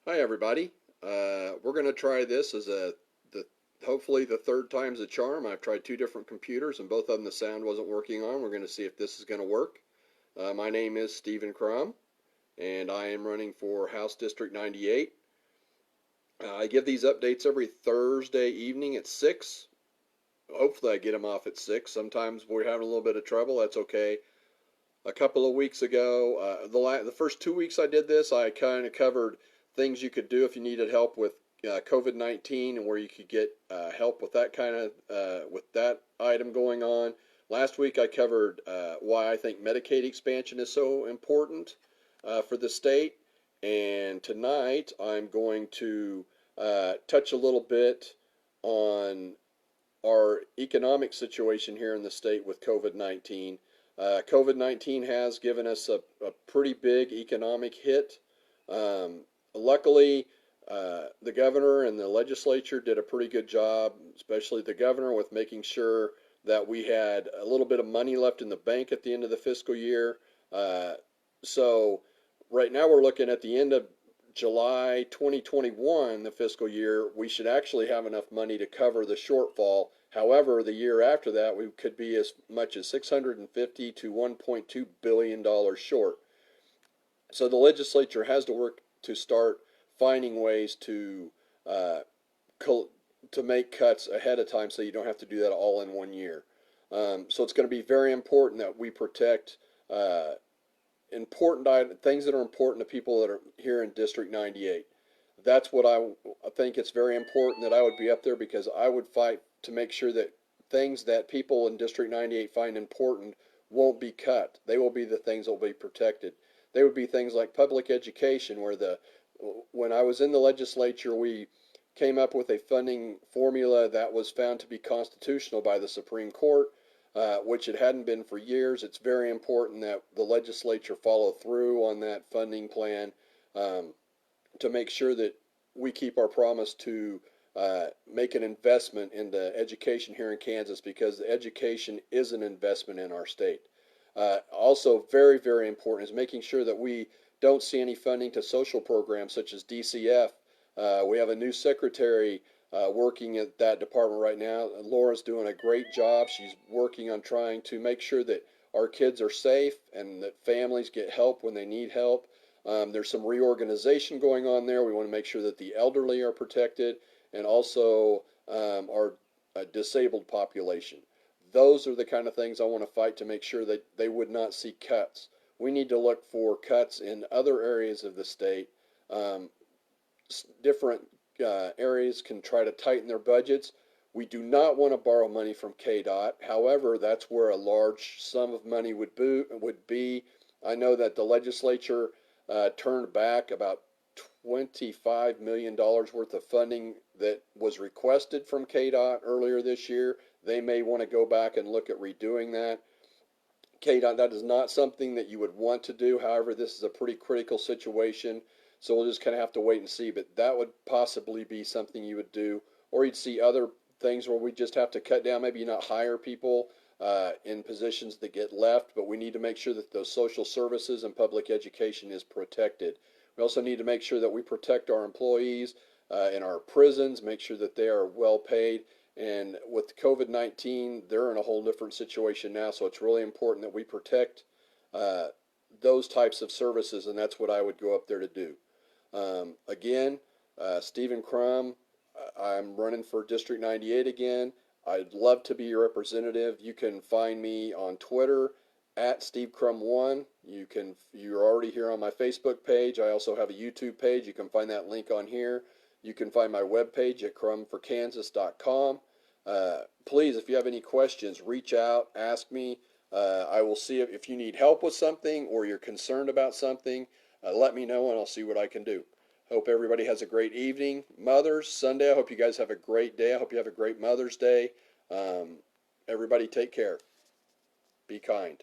Hi everybody. We're going to try this as the hopefully the third time's a charm. I've tried two different computers and both of them the sound wasn't working on. We're going to see if this is going to work. My name is Stephen Crum and I am running for House District 98. I give these updates every Thursday evening at 6. Hopefully I get them off at 6. Sometimes we're having a little bit of trouble. That's okay. A couple of weeks ago, the first 2 weeks I did this, I kind of covered things you could do if you needed help with COVID-19 and where you could get help with that kind of with that item going on. Last week I covered why I think Medicaid expansion is so important for the state, and tonight I'm going to touch a little bit on our economic situation here in the state with COVID-19. COVID-19 has given us a pretty big economic hit. Luckily, the governor and the legislature did a pretty good job, especially the governor, with making sure that we had a little bit of money left in the bank at the end of the fiscal year. Uh, so right now we're looking at the end of July 2021, the fiscal year, we should actually have enough money to cover the shortfall. However, the year after that, we could be as much as 650 to 1.2 billion dollars short. So the legislature has to work to start finding ways uh, to make cuts ahead of time, so you don't have to do that all in one year. So it's going to be very important that we protect uh, things that are important to people that are here in District 98. That's what I think it's very important that I would be up there, because I would fight to make sure that things that people in District 98 find important won't be cut. They will be the things that will be protected. They would be things like public education, where when I was in the legislature, we came up with a funding formula that was found to be constitutional by the Supreme Court, which it hadn't been for years. It's very important that the legislature follow through on that funding plan, um, to make sure that we keep our promise to make an investment into education here in Kansas, because education is an investment in our state. Also, very, very important is making sure that we don't see any funding to social programs such as DCF. We have a new secretary working at that department right now. Laura's doing a great job. She's working on trying to make sure that our kids are safe and that families get help when they need help. There's some reorganization going on there. We want to make sure that the elderly are protected, and also our disabled population. Those are the kind of things I want to fight to make sure that they would not see cuts. We need to look for cuts in other areas of the state. Um, Different areas can try to tighten their budgets. We do not want to borrow money from KDOT. However, that's where a large sum of money would be. I know that the legislature turned back about $25 million worth of funding that was requested from KDOT earlier this year. They may want to go back and look at redoing that. KDOT, that is not something that you would want to do. However, this is a pretty critical situation, so we'll just kind of have to wait and see. But that would possibly be something you would do, or you'd see other things where we just have to cut down, maybe not hire people in positions that get left, but we need to make sure that those social services and public education is protected. We also need to make sure that we protect our employees in our prisons, make sure that they are well paid. And with COVID-19, they're in a whole different situation now, so it's really important that we protect uh, those types of services, and that's what I would go up there to do. Again, Stephen Crum, I'm running for District 98 again. I'd love to be your representative. You can find me on Twitter at SteveCrum1. You're already here on my Facebook page. I also have a YouTube page. You can find that link on here. You can find my webpage at crumforkansas.com. Please, if you have any questions, reach out, ask me. I will see if you need help with something or you're concerned about something. Let me know and I'll see what I can do. Hope everybody has a great evening. Mothers, Sunday, I hope you guys have a great day. I hope you have a great Mother's Day. Everybody take care. Be kind.